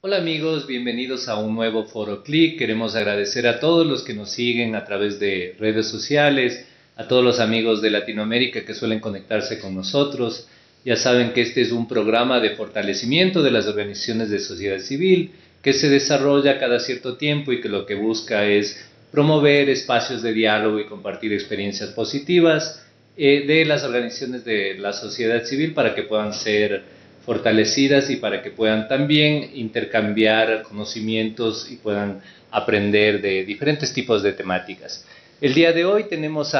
Hola amigos, bienvenidos a un nuevo Foro Click. Queremos agradecer a todos los que nos siguen a través de redes sociales, a todos los amigos de Latinoamérica que suelen conectarse con nosotros. Ya saben que este es un programa de fortalecimiento de las organizaciones de sociedad civil que se desarrolla cada cierto tiempo y que lo que busca es promover espacios de diálogo y compartir experiencias positivas de las organizaciones de la sociedad civil para que puedan ser fortalecidas y para que puedan también intercambiar conocimientos y puedan aprender de diferentes tipos de temáticas. El día de hoy tenemos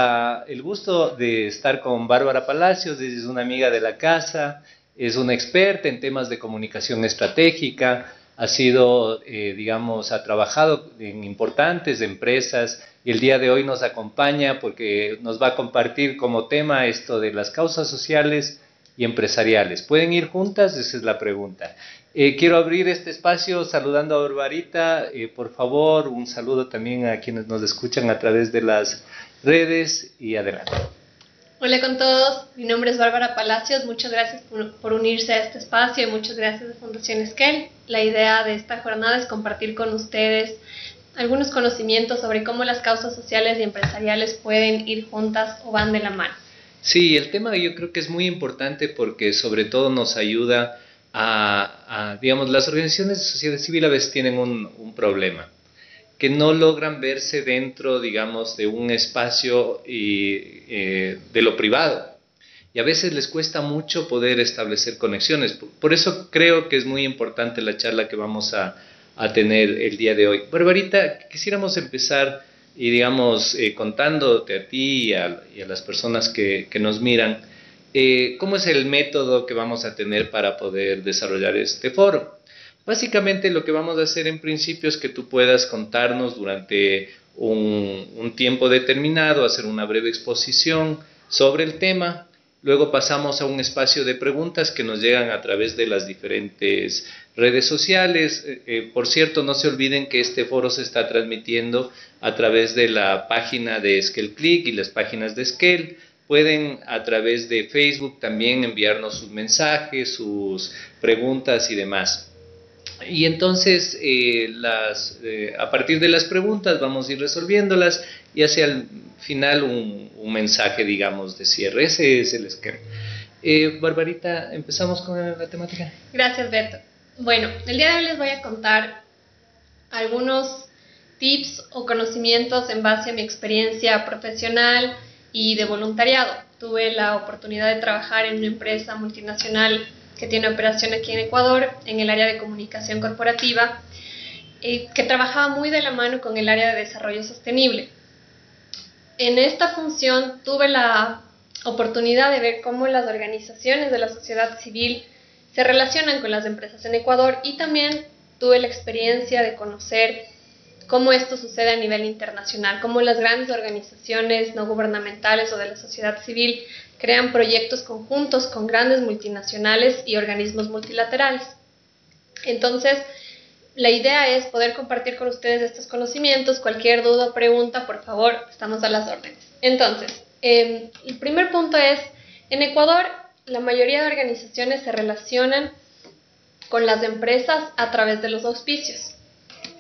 el gusto de estar con Bárbara Palacios. Es una amiga de la casa, es una experta en temas de comunicación estratégica, ha sido, ha trabajado en importantes empresas y el día de hoy nos acompaña porque nos va a compartir como tema esto de las causas sociales y empresariales. ¿Pueden ir juntas? Esa es la pregunta. Quiero abrir este espacio saludando a Barbarita. Por favor, un saludo también a quienes nos escuchan a través de las redes y adelante. Hola con todos, mi nombre es Bárbara Palacios, muchas gracias por unirse a este espacio y muchas gracias a Fundación Esquel. La idea de esta jornada es compartir con ustedes algunos conocimientos sobre cómo las causas sociales y empresariales pueden ir juntas o van de la mano. Sí, el tema yo creo que es muy importante porque sobre todo nos ayuda digamos, las organizaciones de sociedad civil a veces tienen un problema, que no logran verse dentro, digamos, de un espacio de lo privado. Y a veces les cuesta mucho poder establecer conexiones. Por eso creo que es muy importante la charla que vamos a tener el día de hoy. Barbarita, quisiéramos empezar y digamos contándote a ti y a las personas que nos miran, ¿cómo es el método que vamos a tener para poder desarrollar este foro? Básicamente lo que vamos a hacer en principio es que tú puedas contarnos durante un tiempo determinado, hacer una breve exposición sobre el tema. Luego pasamos a un espacio de preguntas que nos llegan a través de las diferentes redes sociales. Por cierto, no se olviden que este foro se está transmitiendo a través de la página de Esquel Click y las páginas de Esquel. Pueden a través de Facebook también enviarnos sus mensajes, sus preguntas y demás. Y entonces a partir de las preguntas vamos a ir resolviéndolas y hacia el final un mensaje, digamos, de cierre. Ese es el esquema. Barbarita, ¿empezamos con la temática? Gracias, Beto. Bueno, el día de hoy les voy a contar algunos tips o conocimientos en base a mi experiencia profesional y de voluntariado. Tuve la oportunidad de trabajar en una empresa multinacional que tiene operación aquí en Ecuador, en el área de comunicación corporativa, que trabajaba muy de la mano con el área de desarrollo sostenible. En esta función tuve la oportunidad de ver cómo las organizaciones de la sociedad civil se relacionan con las empresas en Ecuador y también tuve la experiencia de conocer cómo esto sucede a nivel internacional, cómo las grandes organizaciones no gubernamentales o de la sociedad civil crean proyectos conjuntos con grandes multinacionales y organismos multilaterales. Entonces, la idea es poder compartir con ustedes estos conocimientos. Cualquier duda o pregunta, por favor, estamos a las órdenes. Entonces, el primer punto es, en Ecuador, la mayoría de organizaciones se relacionan con las empresas a través de los auspicios.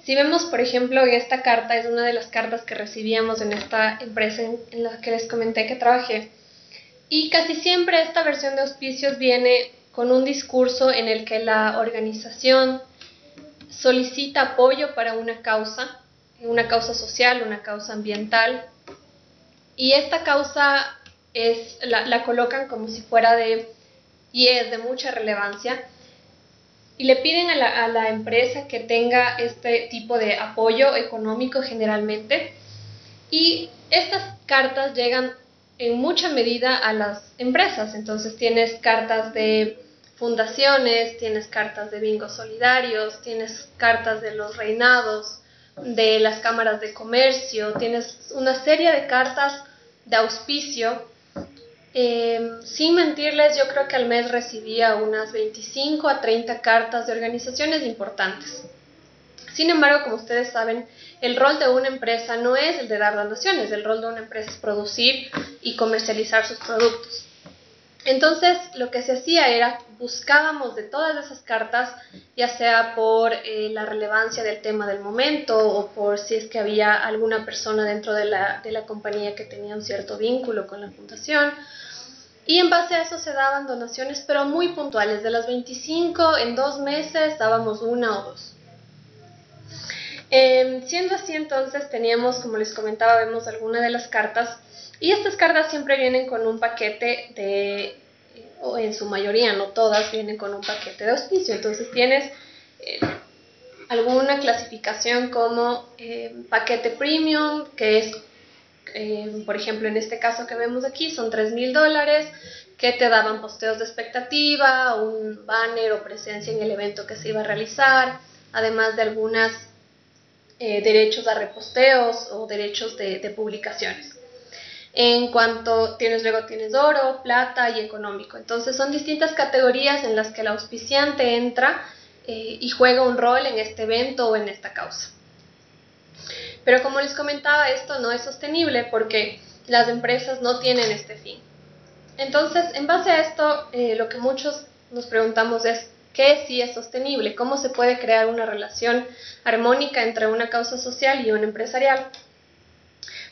Si vemos, por ejemplo, en esta carta, es una de las cartas que recibíamos en esta empresa en la que les comenté que trabajé, y casi siempre esta versión de auspicios viene con un discurso en el que la organización solicita apoyo para una causa social, una causa ambiental, y esta causa la colocan como si fuera y es de mucha relevancia, y le piden a la empresa que tenga este tipo de apoyo económico generalmente, y estas cartas llegan en mucha medida a las empresas. Entonces tienes cartas de fundaciones, tienes cartas de bingos solidarios, tienes cartas de los reinados, de las cámaras de comercio, tienes una serie de cartas de auspicio. Sin mentirles, yo creo que al mes recibía unas 25 a 30 cartas de organizaciones importantes. Sin embargo, como ustedes saben, el rol de una empresa no es el de dar donaciones, el rol de una empresa es producir y comercializar sus productos. Entonces, lo que se hacía era, buscábamos de todas esas cartas, ya sea por la relevancia del tema del momento o por si es que había alguna persona dentro de la compañía que tenía un cierto vínculo con la fundación, y en base a eso se daban donaciones, pero muy puntuales. De las 25, en 2 meses dábamos una o dos. Siendo así, entonces teníamos, como les comentaba, vemos algunas de las cartas, y estas cartas siempre vienen con un paquete o en su mayoría, no todas, vienen con un paquete de auspicio. Entonces tienes alguna clasificación como paquete premium, que es, por ejemplo, en este caso que vemos aquí, son $3,000, que te daban posteos de expectativa, un banner o presencia en el evento que se iba a realizar, además de algunas derechos a reposteos o derechos de publicaciones. En cuanto luego tienes oro, plata y económico. Entonces son distintas categorías en las que el auspiciante entra y juega un rol en este evento o en esta causa. Pero como les comentaba, esto no es sostenible porque las empresas no tienen este fin. Entonces, en base a esto, lo que muchos nos preguntamos es, ¿qué sí es sostenible? ¿Cómo se puede crear una relación armónica entre una causa social y una empresarial?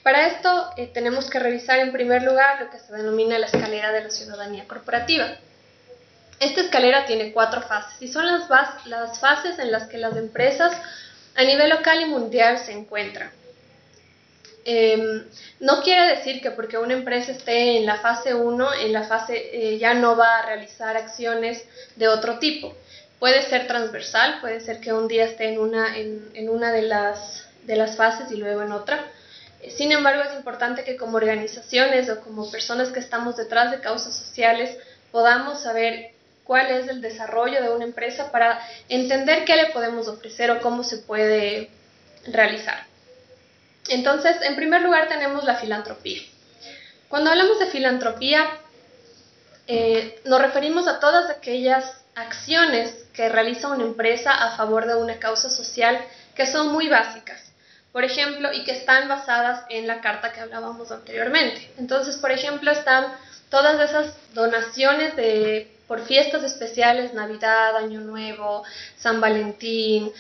Para esto tenemos que revisar en primer lugar lo que se denomina la escalera de la ciudadanía corporativa. Esta escalera tiene 4 fases y son las fases en las que las empresas a nivel local y mundial se encuentran. No quiere decir que porque una empresa esté en la fase 1, en la fase ya no va a realizar acciones de otro tipo. Puede ser transversal, puede ser que un día esté en una de las fases y luego en otra. Sin embargo, es importante que como organizaciones o como personas que estamos detrás de causas sociales podamos saber cuál es el desarrollo de una empresa para entender qué le podemos ofrecer o cómo se puede realizar. Entonces, en primer lugar tenemos la filantropía. Cuando hablamos de filantropía, nos referimos a todas aquellas acciones que realiza una empresa a favor de una causa social que son muy básicas, por ejemplo, y que están basadas en la carta que hablábamos anteriormente. Entonces, por ejemplo, están todas esas donaciones por fiestas especiales, Navidad, Año Nuevo, San Valentín,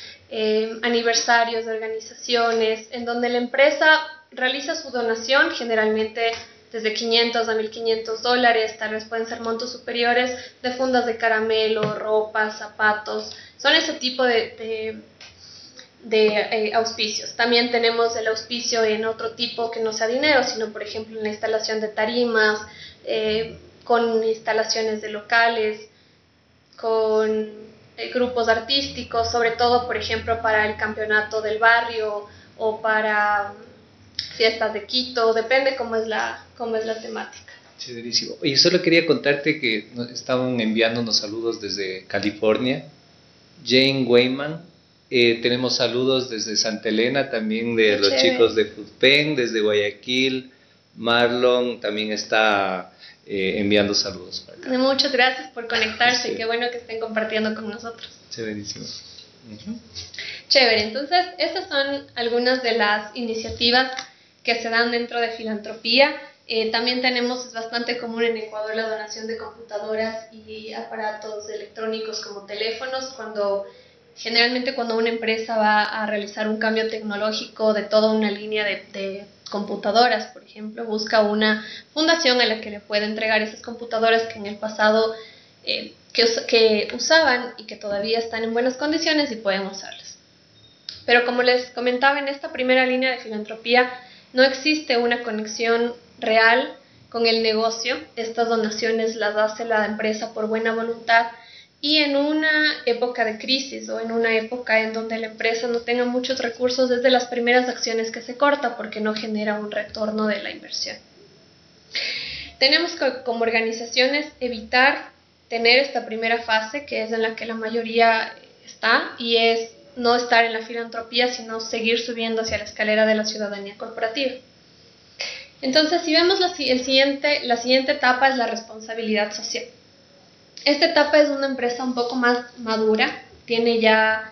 aniversarios de organizaciones, en donde la empresa realiza su donación, generalmente desde $500 a $1,500, tal vez pueden ser montos superiores, de fundas de caramelo, ropa, zapatos. Son ese tipo de auspicios. También tenemos el auspicio en otro tipo que no sea dinero, sino por ejemplo en la instalación de tarimas, con instalaciones de locales, con grupos artísticos, sobre todo por ejemplo para el campeonato del barrio o para fiestas de Quito, depende cómo es la temática. Chéverísimo. Oye, solo quería contarte que nos estaban enviando unos saludos desde California. Jane Weyman. Tenemos saludos desde Santa Elena, también de los chicos de Foodpen, desde Guayaquil. Marlon también está enviando saludos para acá. Muchas gracias por conectarse, sí. Qué bueno que estén compartiendo con nosotros. Chéverísimo. Chévere, entonces estas son algunas de las iniciativas que se dan dentro de filantropía. También tenemos, es bastante común en Ecuador, la donación de computadoras y aparatos electrónicos como teléfonos, generalmente cuando una empresa va a realizar un cambio tecnológico de toda una línea de computadoras, por ejemplo, busca una fundación a la que le pueda entregar esas computadoras que en el pasado que usaban y que todavía están en buenas condiciones y pueden usarlas. Pero como les comentaba, en esta primera línea de filantropía no existe una conexión real con el negocio. Estas donaciones las hace la empresa por buena voluntad y en una época de crisis o en una época en donde la empresa no tenga muchos recursos, desde las primeras acciones que se corta porque no genera un retorno de la inversión. Tenemos que, como organizaciones, evitar tener esta primera fase, que es en la que la mayoría está, y es no estar en la filantropía, sino seguir subiendo hacia la escalera de la ciudadanía corporativa. Entonces, si vemos la siguiente etapa es la responsabilidad social. Esta etapa es una empresa un poco más madura, tiene ya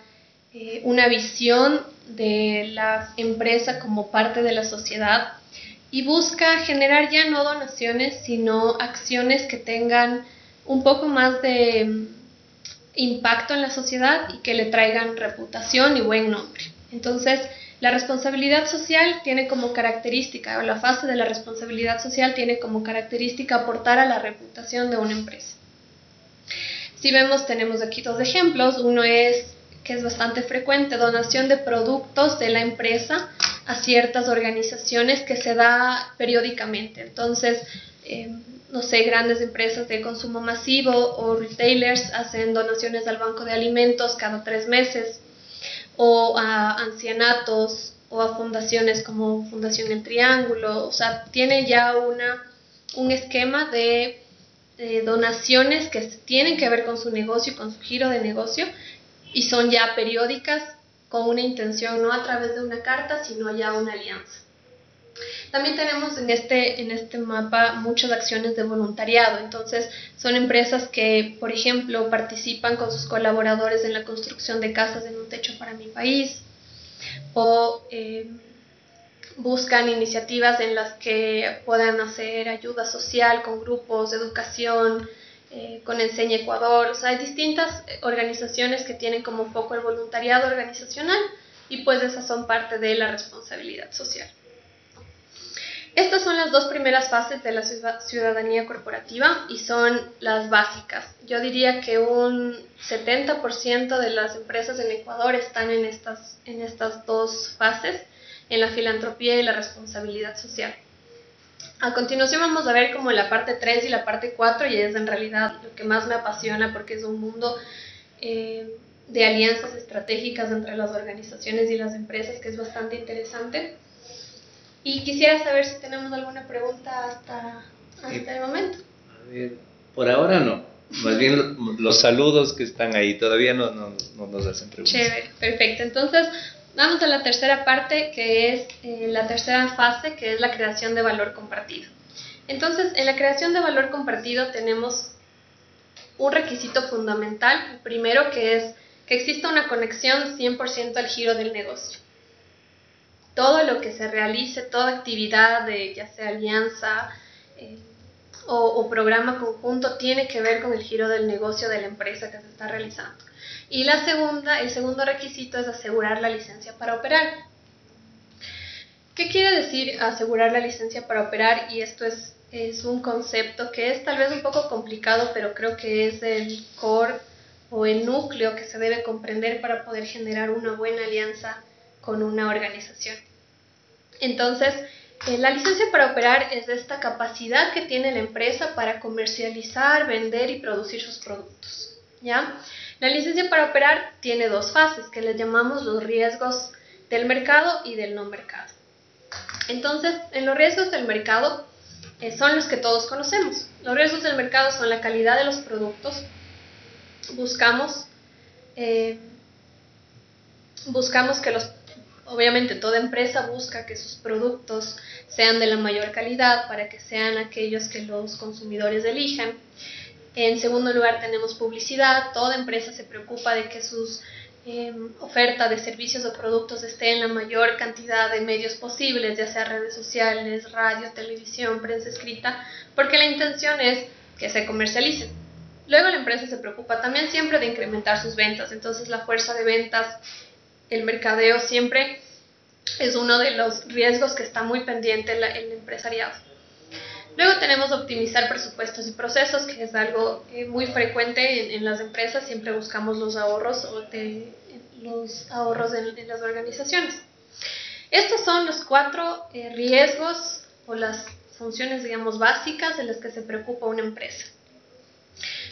una visión de la empresa como parte de la sociedad, y busca generar ya no donaciones, sino acciones que tengan un poco más de impacto en la sociedad y que le traigan reputación y buen nombre. Entonces, la responsabilidad social tiene como característica, o la fase de la responsabilidad social tiene como característica aportar a la reputación de una empresa. Si vemos, tenemos aquí dos ejemplos. Uno es, que es bastante frecuente, donación de productos de la empresa a ciertas organizaciones que se da periódicamente. Entonces, no sé, grandes empresas de consumo masivo o retailers hacen donaciones al banco de alimentos cada 3 meses, o a ancianatos, o a fundaciones como Fundación El Triángulo. O sea, tiene ya un esquema de donaciones que tienen que ver con su negocio y con su giro de negocio, y son ya periódicas, con una intención, no a través de una carta, sino ya una alianza. También tenemos en este mapa muchas acciones de voluntariado. Entonces, son empresas que, por ejemplo, participan con sus colaboradores en la construcción de casas en un techo para mi país, o buscan iniciativas en las que puedan hacer ayuda social con grupos de educación, con Enseña Ecuador. O sea, hay distintas organizaciones que tienen como foco el voluntariado organizacional, y pues esas son parte de la responsabilidad social. Estas son las dos primeras fases de la ciudadanía corporativa y son las básicas. Yo diría que un 70% de las empresas en Ecuador están en estas dos fases, en la filantropía y la responsabilidad social. A continuación vamos a ver como la parte 3 y la parte 4, y es en realidad lo que más me apasiona, porque es un mundo de alianzas estratégicas entre las organizaciones y las empresas que es bastante interesante. Y quisiera saber si tenemos alguna pregunta hasta el momento. A ver, por ahora no. Más bien los saludos que están ahí todavía no nos hacen preguntas. Chévere, perfecto. Entonces, vamos a la tercera parte, que es la tercera fase, que es la creación de valor compartido. Entonces, en la creación de valor compartido tenemos un requisito fundamental, el primero, que es que exista una conexión 100% al giro del negocio. Todo lo que se realice, toda actividad, ya sea alianza o programa conjunto, tiene que ver con el giro del negocio de la empresa que se está realizando. Y el segundo requisito es asegurar la licencia para operar. ¿Qué quiere decir asegurar la licencia para operar? Y esto es un concepto que es tal vez un poco complicado, pero creo que es el core o el núcleo que se debe comprender para poder generar una buena alianza con una organización. Entonces, la licencia para operar es esta capacidad que tiene la empresa para comercializar, vender y producir sus productos, ¿ya? La licencia para operar tiene dos fases, que les llamamos los riesgos del mercado y del no mercado. Entonces, en los riesgos del mercado son los que todos conocemos. Los riesgos del mercado son la calidad de los productos. Buscamos que obviamente toda empresa busca que sus productos sean de la mayor calidad para que sean aquellos que los consumidores elijan. En segundo lugar, tenemos publicidad. Toda empresa se preocupa de que sus oferta de servicios o productos esté en la mayor cantidad de medios posibles, ya sea redes sociales, radio, televisión, prensa escrita, porque la intención es que se comercialicen. Luego la empresa se preocupa también siempre de incrementar sus ventas. Entonces la fuerza de ventas, el mercadeo, siempre es uno de los riesgos que está muy pendiente el empresariado. Luego tenemos optimizar presupuestos y procesos, que es algo muy frecuente en las empresas. Siempre buscamos los ahorros en las organizaciones. Estos son los 4 riesgos o las funciones, digamos, básicas en las que se preocupa una empresa.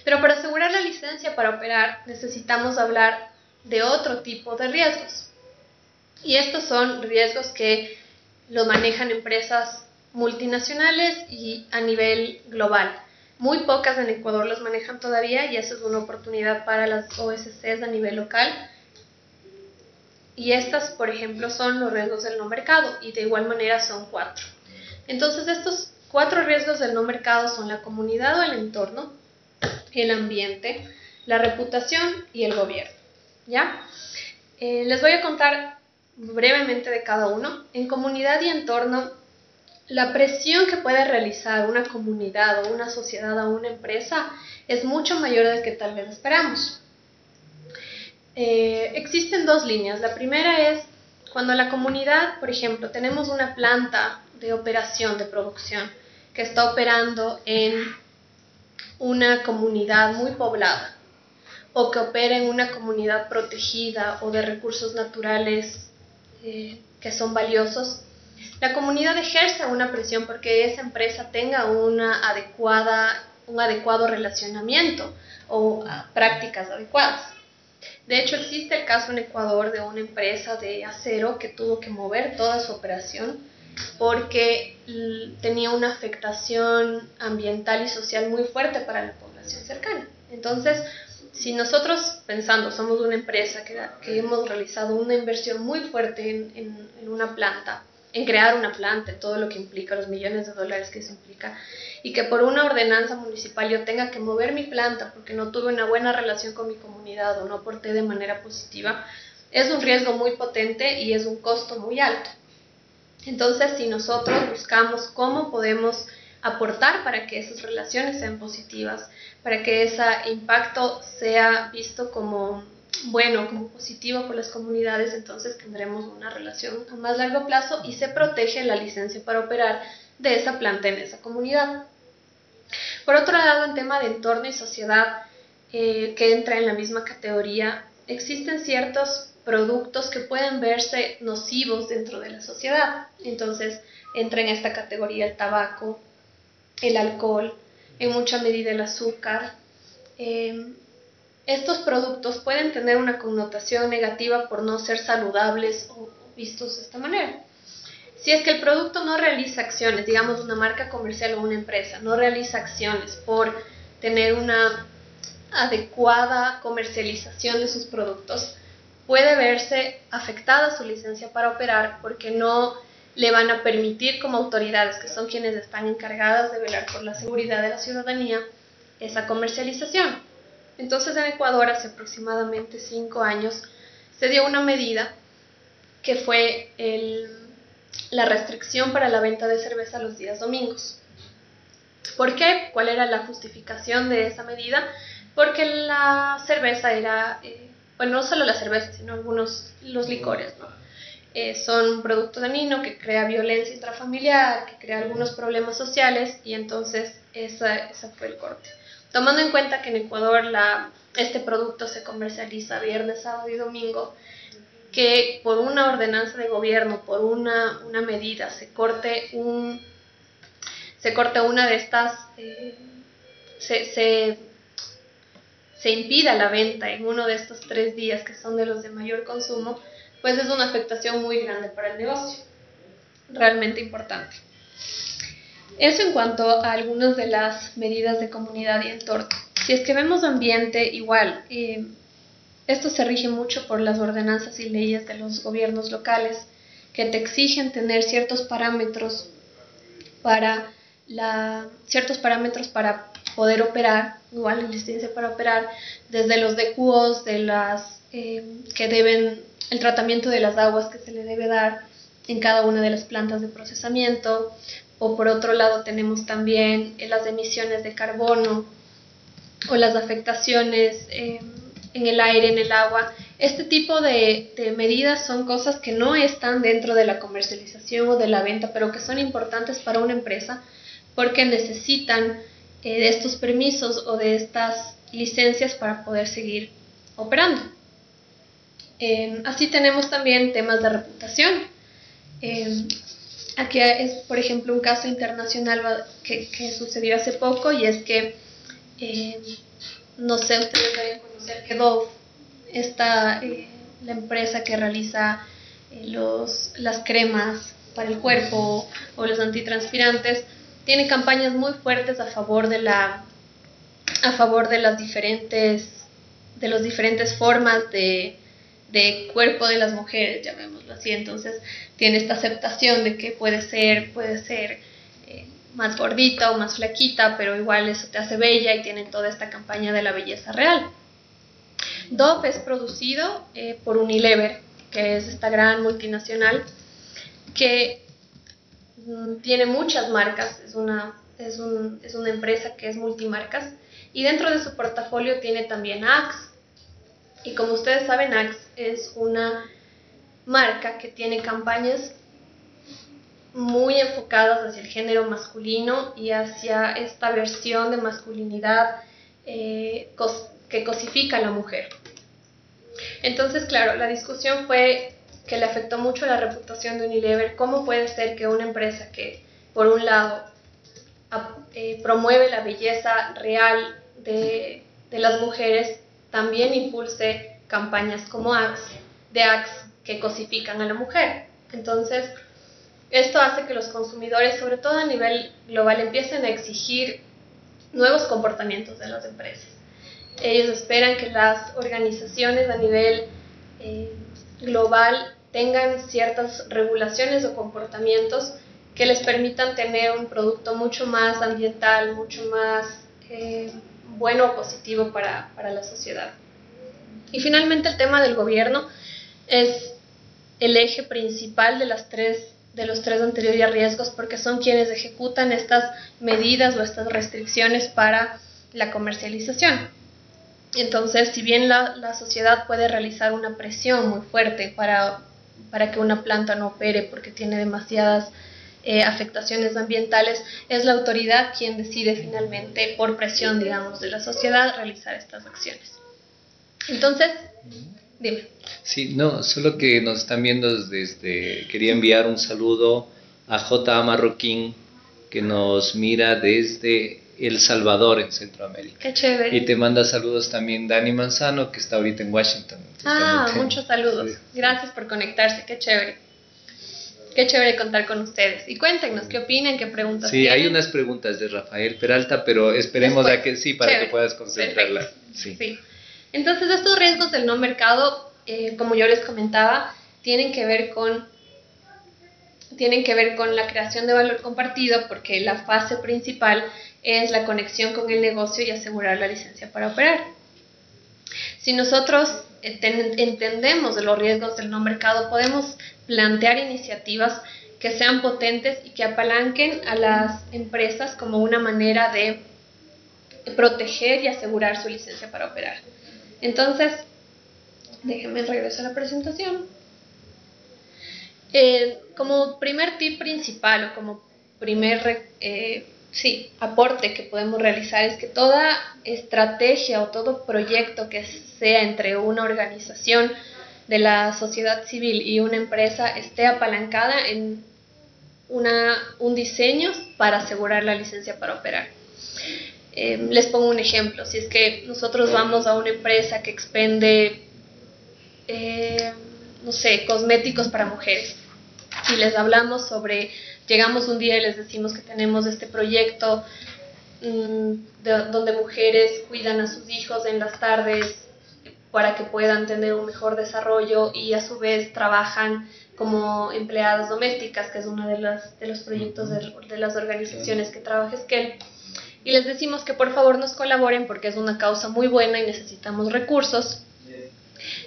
Pero para asegurar la licencia para operar necesitamos hablar de otro tipo de riesgos. Y estos son riesgos que lo manejan empresas multinacionales y a nivel global. Muy pocas en Ecuador los manejan todavía, y eso es una oportunidad para las OSCs a nivel local. Y estas, por ejemplo, son los riesgos del no mercado, y de igual manera son 4. Entonces, estos 4 riesgos del no mercado son la comunidad o el entorno, el ambiente, la reputación y el gobierno, ¿ya? Les voy a contar brevemente de cada uno. En comunidad y entorno la presión que puede realizar una comunidad o una sociedad a una empresa es mucho mayor de que tal vez esperamos. Existen dos líneas. La primera es cuando la comunidad, por ejemplo, tenemos una planta de operación, de producción, que está operando en una comunidad muy poblada o que opera en una comunidad protegida o de recursos naturales que son valiosos. La comunidad ejerce una presión porque esa empresa tenga un adecuado relacionamiento o prácticas adecuadas. De hecho, existe el caso en Ecuador de una empresa de acero que tuvo que mover toda su operación porque tenía una afectación ambiental y social muy fuerte para la población cercana. Entonces, si nosotros pensando, somos una empresa que hemos realizado una inversión muy fuerte en una planta, en crear una planta, en todo lo que implica, los millones de dólares que eso implica, y que por una ordenanza municipal yo tenga que mover mi planta porque no tuve una buena relación con mi comunidad o no aporté de manera positiva, es un riesgo muy potente y es un costo muy alto. Entonces, si nosotros buscamos cómo podemos aportar para que esas relaciones sean positivas, para que ese impacto sea visto como bueno, como positivo por las comunidades, entonces tendremos una relación a más largo plazo y se protege la licencia para operar de esa planta en esa comunidad. Por otro lado, en tema de entorno y sociedad, que entra en la misma categoría, existen ciertos productos que pueden verse nocivos dentro de la sociedad. Entonces, entra en esta categoría el tabaco, el alcohol, en mucha medida el azúcar. Estos productos pueden tener una connotación negativa por no ser saludables o vistos de esta manera. Si es que el producto no realiza acciones, digamos una marca comercial o una empresa, no realiza acciones por tener una adecuada comercialización de sus productos, puede verse afectada su licencia para operar porque no le van a permitir como autoridades, que son quienes están encargadas de velar por la seguridad de la ciudadanía, esa comercialización. Entonces en Ecuador hace aproximadamente 5 años se dio una medida que fue la restricción para la venta de cerveza los días domingos. ¿Por qué? ¿Cuál era la justificación de esa medida? Porque la cerveza era, bueno, no solo la cerveza, sino los licores, ¿no? Son un producto dañino que crea violencia intrafamiliar, que crea algunos problemas sociales y entonces ese fue el corte. Tomando en cuenta que en Ecuador este producto se comercializa viernes, sábado y domingo, que por una ordenanza de gobierno, por una medida, se corte una de estas, se impida la venta en uno de estos 3 días que son de los de mayor consumo, pues es una afectación muy grande para el negocio, realmente importante. Eso en cuanto a algunas de las medidas de comunidad y entorno. Si es que vemos ambiente, igual, esto se rige mucho por las ordenanzas y leyes de los gobiernos locales que te exigen tener ciertos parámetros para poder operar, igual la licencia para operar, desde los DQOs, el tratamiento de las aguas que se le debe dar en cada una de las plantas de procesamiento, o por otro lado tenemos también las emisiones de carbono o las afectaciones en el aire, en el agua. Este tipo de medidas son cosas que no están dentro de la comercialización o de la venta, pero que son importantes para una empresa porque necesitan de estos permisos o de estas licencias para poder seguir operando. Así tenemos también temas de reputación. Aquí es, por ejemplo, un caso internacional que sucedió hace poco y es que, no sé, ustedes deben conocer que Dove, la empresa que realiza las cremas para el cuerpo o los antitranspirantes, tiene campañas muy fuertes a favor de las diferentes formas de cuerpo de las mujeres, llamémoslo así. Entonces tiene esta aceptación de que puede ser más gordita o más flaquita, pero igual eso te hace bella, y tienen toda esta campaña de la belleza real. Dove es producido por Unilever, que es esta gran multinacional que tiene muchas marcas, es una empresa que es multimarcas, y dentro de su portafolio tiene también Axe. Y como ustedes saben, Axe es una marca que tiene campañas muy enfocadas hacia el género masculino y hacia esta versión de masculinidad que cosifica a la mujer. Entonces, claro, la discusión fue que le afectó mucho la reputación de Unilever. ¿Cómo puede ser que una empresa que, por un lado, promueve la belleza real de las mujeres, también impulse campañas como Axe que cosifican a la mujer? Entonces, esto hace que los consumidores, sobre todo a nivel global, empiecen a exigir nuevos comportamientos de las empresas. Ellos esperan que las organizaciones a nivel global tengan ciertas regulaciones o comportamientos que les permitan tener un producto mucho más ambiental, mucho más bueno o positivo para la sociedad. Y finalmente, el tema del gobierno es el eje principal de los tres anteriores riesgos, porque son quienes ejecutan estas medidas o estas restricciones para la comercialización. Entonces, si bien la sociedad puede realizar una presión muy fuerte para que una planta no opere porque tiene demasiadas afectaciones ambientales, es la autoridad quien decide finalmente, por presión, digamos, de la sociedad, realizar estas acciones. Entonces, dime. Sí, no, solo que nos están viendo quería enviar un saludo a J.A. Marroquín, que nos mira desde El Salvador, en Centroamérica. Qué chévere. Y te manda saludos también Dani Manzano, que está ahorita en Washington. Muchos saludos. Sí. Gracias por conectarse, qué chévere. Qué chévere contar con ustedes. Y cuéntenos, ¿qué opinan? ¿Qué preguntas tienen? Sí, hay unas preguntas de Rafael Peralta, pero esperemos después, a que sí, para chévere. Que puedas concentrarla. Sí. Entonces, estos riesgos del no mercado, como yo les comentaba, tienen que ver con la creación de valor compartido, porque la fase principal es la conexión con el negocio y asegurar la licencia para operar. Si nosotros entendemos de los riesgos del no mercado, podemos plantear iniciativas que sean potentes y que apalanquen a las empresas como una manera de proteger y asegurar su licencia para operar. Entonces, déjenme regresar a la presentación. Como primer tip principal o como primer aporte que podemos realizar es que toda estrategia o todo proyecto que sea entre una organización de la sociedad civil y una empresa esté apalancada en un diseño para asegurar la licencia para operar. Les pongo un ejemplo. Si es que nosotros vamos a una empresa que expende cosméticos para mujeres, y les hablamos llegamos un día y les decimos que tenemos este proyecto donde mujeres cuidan a sus hijos en las tardes para que puedan tener un mejor desarrollo y a su vez trabajan como empleadas domésticas, que es uno de los proyectos de las organizaciones que trabaja Esquel. Y les decimos que por favor nos colaboren porque es una causa muy buena y necesitamos recursos.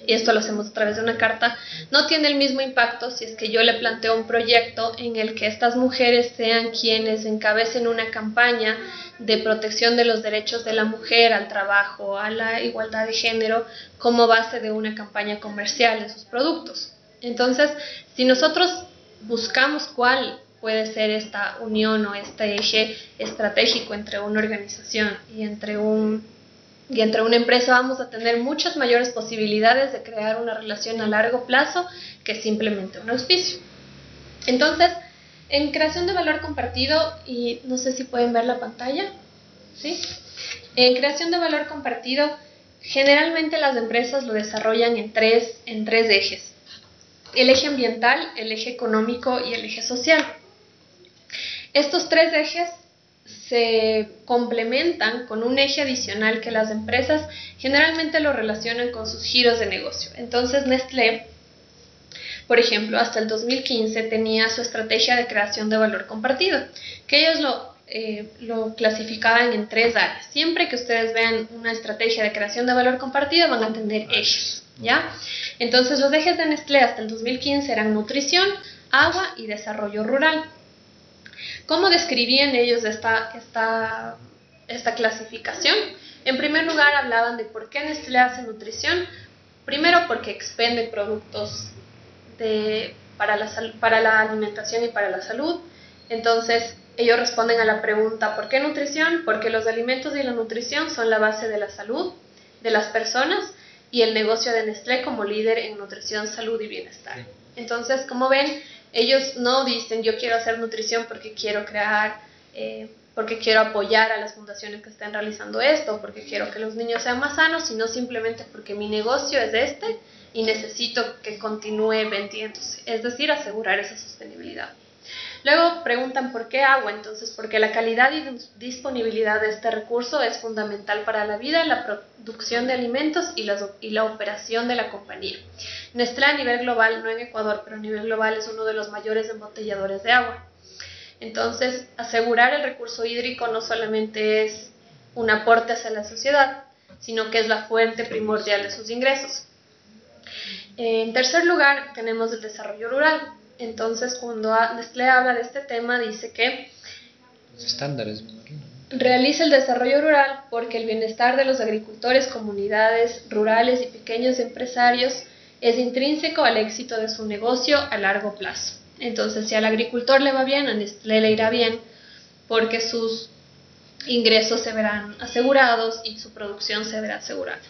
Y esto lo hacemos a través de una carta. No tiene el mismo impacto si es que yo le planteo un proyecto en el que estas mujeres sean quienes encabecen una campaña de protección de los derechos de la mujer al trabajo, a la igualdad de género, como base de una campaña comercial de sus productos. Entonces, si nosotros buscamos cuál puede ser esta unión o este eje estratégico entre una organización y entre una empresa, vamos a tener muchas mayores posibilidades de crear una relación a largo plazo que simplemente un auspicio. Entonces, en creación de valor compartido, y no sé si pueden ver la pantalla, ¿sí? En creación de valor compartido, generalmente las empresas lo desarrollan en tres ejes: el eje ambiental, el eje económico y el eje social. Estos tres ejes se complementan con un eje adicional que las empresas generalmente lo relacionan con sus giros de negocio. Entonces, Nestlé, por ejemplo, hasta el 2015 tenía su estrategia de creación de valor compartido, que ellos lo clasificaban en tres áreas. Siempre que ustedes vean una estrategia de creación de valor compartido van a tener ejes, ¿ya? Entonces, los ejes de Nestlé hasta el 2015 eran nutrición, agua y desarrollo rural. ¿Cómo describían ellos esta clasificación? En primer lugar, hablaban de por qué Nestlé hace nutrición. Primero, porque expende productos para la alimentación y para la salud. Entonces, ellos responden a la pregunta, ¿por qué nutrición? Porque los alimentos y la nutrición son la base de la salud de las personas y el negocio de Nestlé como líder en nutrición, salud y bienestar. Entonces, como ven, ellos no dicen yo quiero hacer nutrición porque quiero porque quiero apoyar a las fundaciones que están realizando esto, porque quiero que los niños sean más sanos, sino simplemente porque mi negocio es este y necesito que continúe vendiéndose, es decir, asegurar esa sostenibilidad. Luego preguntan por qué agua, entonces porque la calidad y disponibilidad de este recurso es fundamental para la vida, la producción de alimentos y la operación de la compañía. Nestlé a nivel global, no en Ecuador, pero a nivel global es uno de los mayores embotelladores de agua. Entonces, asegurar el recurso hídrico no solamente es un aporte hacia la sociedad, sino que es la fuente primordial de sus ingresos. En tercer lugar, tenemos el desarrollo rural. Entonces, cuando Nestlé habla de este tema, dice que Los estándares, me imagino. Realiza el desarrollo rural porque el bienestar de los agricultores, comunidades rurales y pequeños empresarios es intrínseco al éxito de su negocio a largo plazo. Entonces, si al agricultor le va bien, a Nestlé le irá bien porque sus ingresos se verán asegurados y su producción se verá asegurada.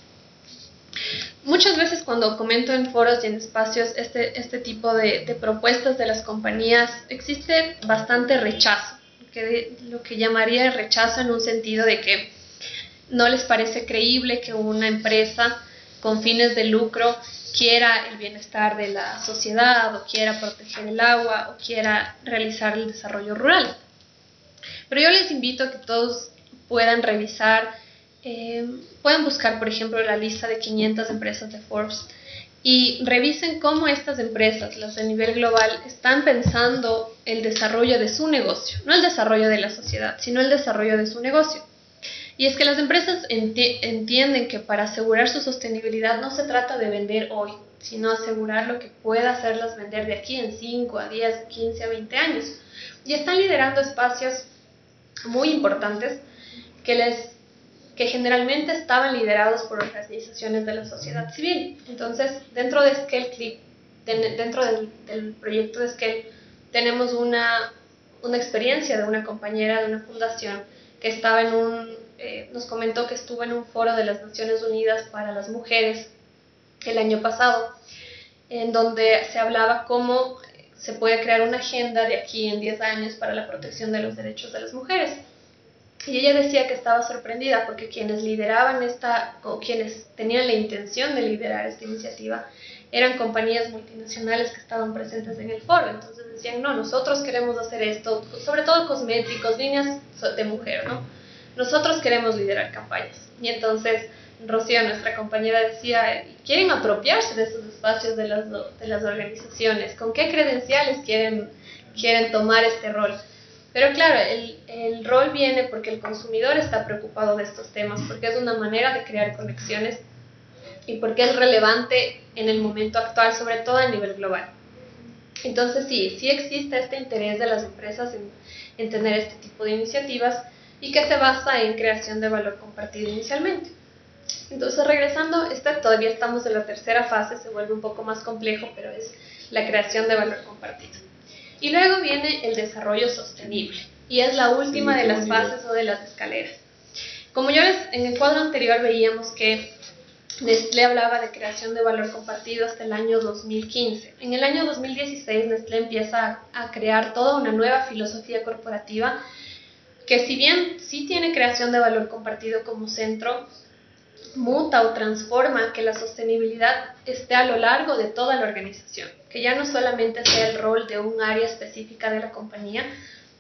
Muchas veces cuando comento en foros y en espacios este tipo de propuestas de las compañías, existe bastante rechazo, lo que llamaría rechazo en un sentido de que no les parece creíble que una empresa con fines de lucro quiera el bienestar de la sociedad o quiera proteger el agua o quiera realizar el desarrollo rural. Pero yo les invito a que todos puedan revisar, pueden buscar, por ejemplo, la lista de 500 empresas de Forbes y revisen cómo estas empresas, las de nivel global, están pensando el desarrollo de su negocio, no el desarrollo de la sociedad, sino el desarrollo de su negocio. Y es que las empresas entienden que para asegurar su sostenibilidad no se trata de vender hoy, sino asegurar lo que pueda hacerlas vender de aquí en 5 a 10, 15 a 20 años. Y están liderando espacios muy importantes que generalmente estaban liderados por organizaciones de la sociedad civil. Entonces, dentro de Scale, dentro del proyecto de Scale, tenemos una experiencia de una compañera de una fundación que estaba nos comentó que estuvo en un foro de las Naciones Unidas para las mujeres el año pasado, en donde se hablaba cómo se puede crear una agenda de aquí en 10 años para la protección de los derechos de las mujeres. Y ella decía que estaba sorprendida porque quienes lideraban o quienes tenían la intención de liderar esta iniciativa eran compañías multinacionales que estaban presentes en el foro. Entonces decían, no, nosotros queremos hacer esto, sobre todo cosméticos, líneas de mujer, ¿no? Nosotros queremos liderar campañas. Y entonces Rocío, nuestra compañera, decía, quieren apropiarse de esos espacios de las organizaciones, ¿con qué credenciales quieren tomar este rol? Pero claro, el rol viene porque el consumidor está preocupado de estos temas, porque es una manera de crear conexiones y porque es relevante en el momento actual, sobre todo a nivel global. Entonces sí existe este interés de las empresas en tener este tipo de iniciativas y que se basa en creación de valor compartido inicialmente. Entonces, regresando, todavía estamos en la tercera fase, se vuelve un poco más complejo, pero es la creación de valor compartido. Y luego viene el desarrollo sostenible, y es la última de las fases o de las escaleras. Como en el cuadro anterior veíamos que Nestlé hablaba de creación de valor compartido hasta el año 2015. En el año 2016 Nestlé empieza a crear toda una nueva filosofía corporativa que, si bien sí tiene creación de valor compartido como centro, muta o transforma que la sostenibilidad esté a lo largo de toda la organización, que ya no solamente sea el rol de un área específica de la compañía,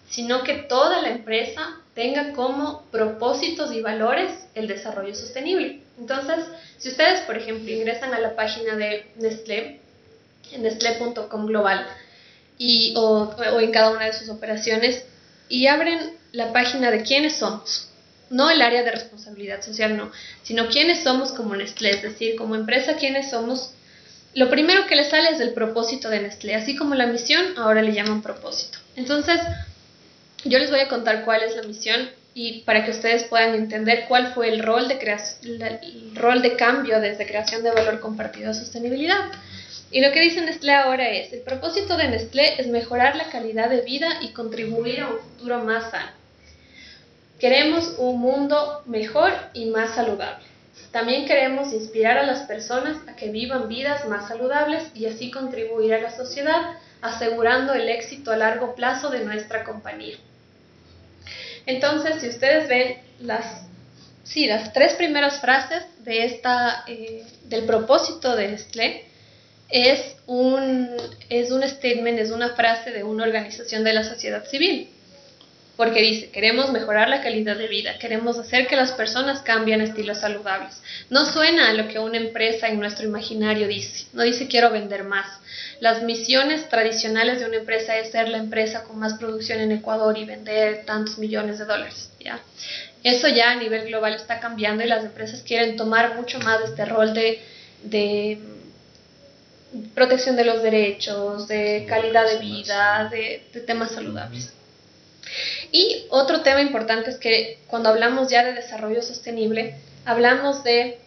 sino que toda la empresa tenga como propósitos y valores el desarrollo sostenible. Entonces, si ustedes, por ejemplo, ingresan a la página de Nestlé, en nestlé.com global, o en cada una de sus operaciones, y abren la página de quiénes somos, no el área de responsabilidad social, no, sino quiénes somos como Nestlé, es decir, como empresa, quiénes somos. Lo primero que les sale es el propósito de Nestlé, así como la misión, ahora le llaman propósito. Entonces, Yo les voy a contar cuál es la misión y para que ustedes puedan entender cuál fue el rol de cambio desde creación de valor compartido a sostenibilidad. Y lo que dice Nestlé ahora es: el propósito de Nestlé es mejorar la calidad de vida y contribuir a un futuro más sano. Queremos un mundo mejor y más saludable. También queremos inspirar a las personas a que vivan vidas más saludables y así contribuir a la sociedad, asegurando el éxito a largo plazo de nuestra compañía. Entonces, si ustedes ven las 3 primeras frases de del propósito de Nestlé, es un statement, es una frase de una organización de la sociedad civil. Porque dice: queremos mejorar la calidad de vida, queremos hacer que las personas cambien estilos saludables. No suena a lo que una empresa en nuestro imaginario dice, no dice quiero vender más. Las misiones tradicionales de una empresa es ser la empresa con más producción en Ecuador y vender tantos millones de dólares, ¿ya? Eso ya a nivel global está cambiando y las empresas quieren tomar mucho más este rol de protección de los derechos, de calidad de vida, de temas saludables. Y otro tema importante es que cuando hablamos ya de desarrollo sostenible, hablamos de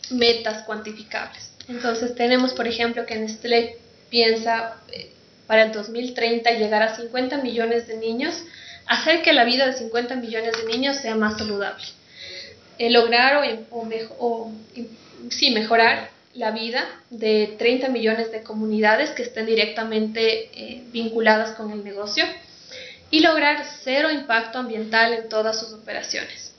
metas cuantificables. Entonces tenemos, por ejemplo, que Nestlé piensa para el 2030 llegar a 50 millones de niños, hacer que la vida de 50 millones de niños sea más saludable. Lograr mejorar la vida de 30 millones de comunidades que estén directamente vinculadas con el negocio, y lograr 0 impacto ambiental en todas sus operaciones.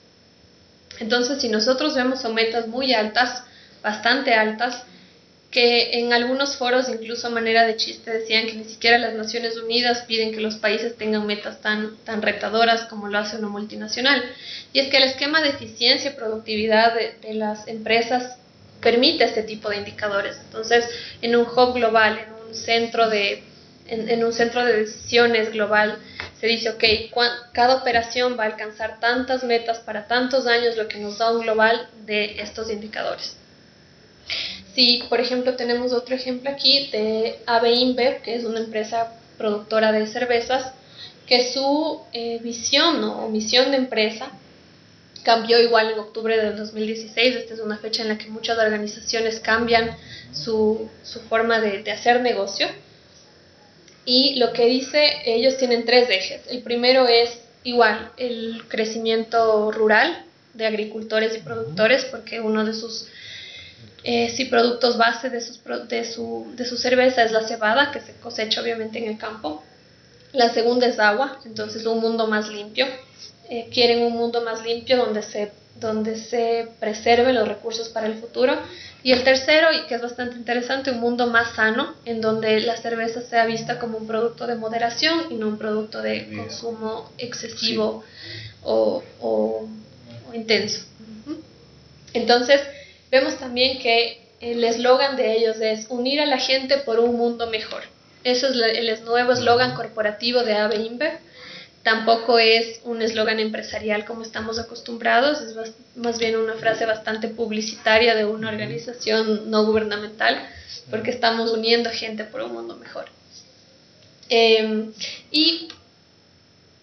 Entonces, si nosotros vemos son metas muy altas, bastante altas, que en algunos foros, incluso a manera de chiste, decían que ni siquiera las Naciones Unidas piden que los países tengan metas tan retadoras como lo hace una multinacional. Y es que el esquema de eficiencia y productividad de las empresas permite este tipo de indicadores. Entonces, en un hub global, en un centro de decisiones global, se dice, ok, cada operación va a alcanzar tantas metas para tantos años, lo que nos da un global de estos indicadores. Si, por ejemplo, tenemos otro ejemplo aquí de AB InBev, que es una empresa productora de cervezas, que su visión o misión de empresa cambió igual en octubre del 2016. Esta es una fecha en la que muchas organizaciones cambian su forma de hacer negocio. Y lo que dice, ellos tienen 3 ejes. El primero es igual el crecimiento rural de agricultores y productores, porque uno de sus productos base de su cerveza es la cebada, que se cosecha obviamente en el campo. La segunda es agua, entonces un mundo más limpio. Quieren un mundo más limpio donde se preserven los recursos para el futuro. Y el tercero, y que es bastante interesante, un mundo más sano, en donde la cerveza sea vista como un producto de moderación y no un producto de consumo excesivo o intenso. Entonces, vemos también que el eslogan de ellos es unir a la gente por un mundo mejor. Ese es el nuevo eslogan corporativo de AB InBev. Tampoco es un eslogan empresarial como estamos acostumbrados, es más bien una frase bastante publicitaria de una organización no gubernamental, porque estamos uniendo gente por un mundo mejor. Y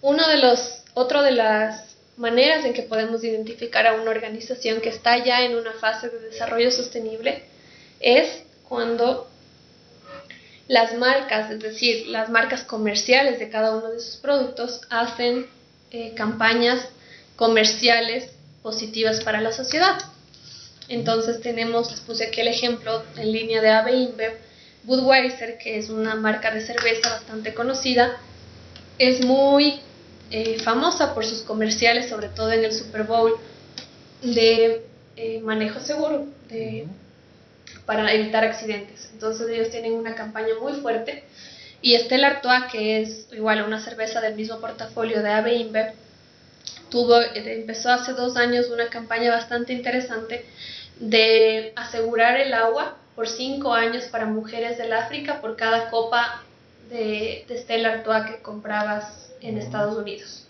otra de las maneras en que podemos identificar a una organización que está ya en una fase de desarrollo sostenible es cuando las marcas, es decir, las marcas comerciales de cada uno de sus productos, hacen campañas comerciales positivas para la sociedad. Entonces les puse aquí el ejemplo en línea de AB InBev. Budweiser, que es una marca de cerveza bastante conocida, es muy famosa por sus comerciales, sobre todo en el Super Bowl, de manejo seguro, para evitar accidentes. Entonces ellos tienen una campaña muy fuerte, y Stella Artois, que es igual una cerveza del mismo portafolio de AB InBev, empezó hace 2 años una campaña bastante interesante de asegurar el agua por 5 años para mujeres del África por cada copa de Stella Artois que comprabas en Estados Unidos.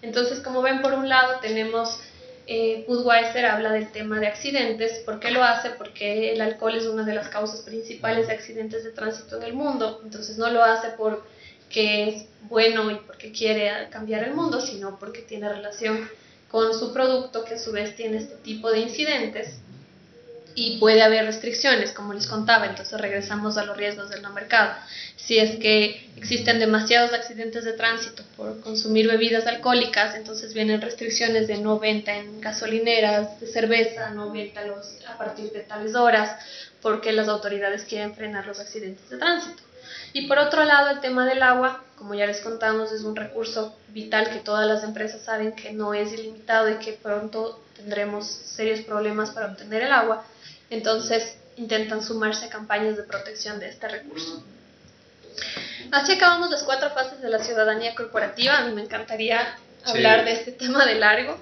Entonces, como ven, por un lado tenemos Budweiser habla del tema de accidentes. ¿Por qué lo hace? Porque el alcohol es una de las causas principales de accidentes de tránsito en el mundo. Entonces no lo hace por que es bueno y porque quiere cambiar el mundo, sino porque tiene relación con su producto, que a su vez tiene este tipo de incidentes y puede haber restricciones, como les contaba. Entonces regresamos a los riesgos del no mercado. Si es que existen demasiados accidentes de tránsito por consumir bebidas alcohólicas, entonces vienen restricciones de no venta en gasolineras de cerveza, no venta a partir de tales horas, porque las autoridades quieren frenar los accidentes de tránsito. Y por otro lado, el tema del agua, como ya les contamos, es un recurso vital que todas las empresas saben que no es ilimitado y que pronto tendremos serios problemas para obtener el agua. Entonces intentan sumarse a campañas de protección de este recurso. Así acabamos las 4 fases de la ciudadanía corporativa. A mí me encantaría hablar de este tema de largo.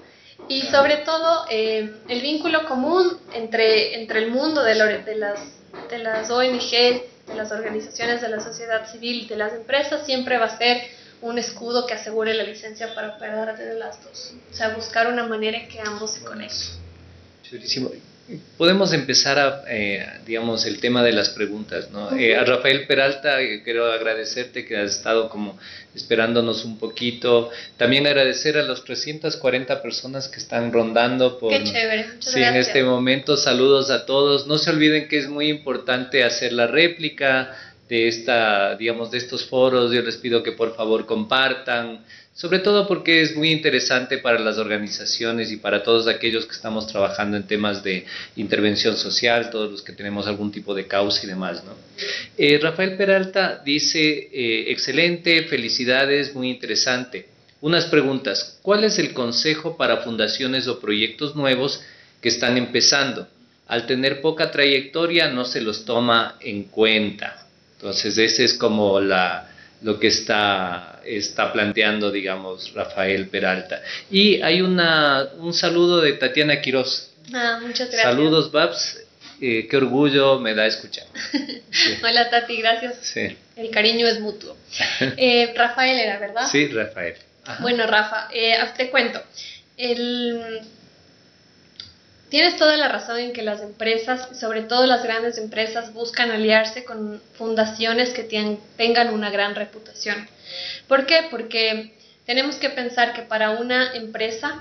Y sobre todo el vínculo común entre el mundo de las ONG, de las organizaciones de la sociedad civil, de las empresas, siempre va a ser un escudo que asegure la licencia para operar de las dos. O sea, buscar una manera en que ambos se conecten. Churísimo. Podemos empezar digamos, el tema de las preguntas, ¿no? A Rafael Peralta, quiero agradecerte que has estado como esperándonos un poquito. También agradecer a las 340 personas que están rondando por... Qué chévere, muchas sí, gracias. En este momento, saludos a todos. No se olviden que es muy importante hacer la réplica de digamos, de estos foros. Yo les pido que por favor compartan, sobre todo porque es muy interesante para las organizaciones y para todos aquellos que estamos trabajando en temas de intervención social, todos los que tenemos algún tipo de causa y demás, ¿no? Rafael Peralta dice, excelente, felicidades, muy interesante. Unas preguntas: ¿cuál es el consejo para fundaciones o proyectos nuevos que están empezando? Al tener poca trayectoria no se los toma en cuenta. Entonces ese es como lo que está planteando, digamos, Rafael Peralta. Y hay un saludo de Tatiana Quiroz. Muchas gracias. Saludos, Babs. Qué orgullo me da escuchar. Sí. Hola, Tati, gracias. Sí. El cariño es mutuo. Rafael era, ¿verdad? Sí, Rafael. Ajá. Bueno, Rafa, te cuento. Tienes toda la razón en que las empresas, sobre todo las grandes empresas, buscan aliarse con fundaciones que tengan una gran reputación. ¿Por qué? Porque tenemos que pensar que para una empresa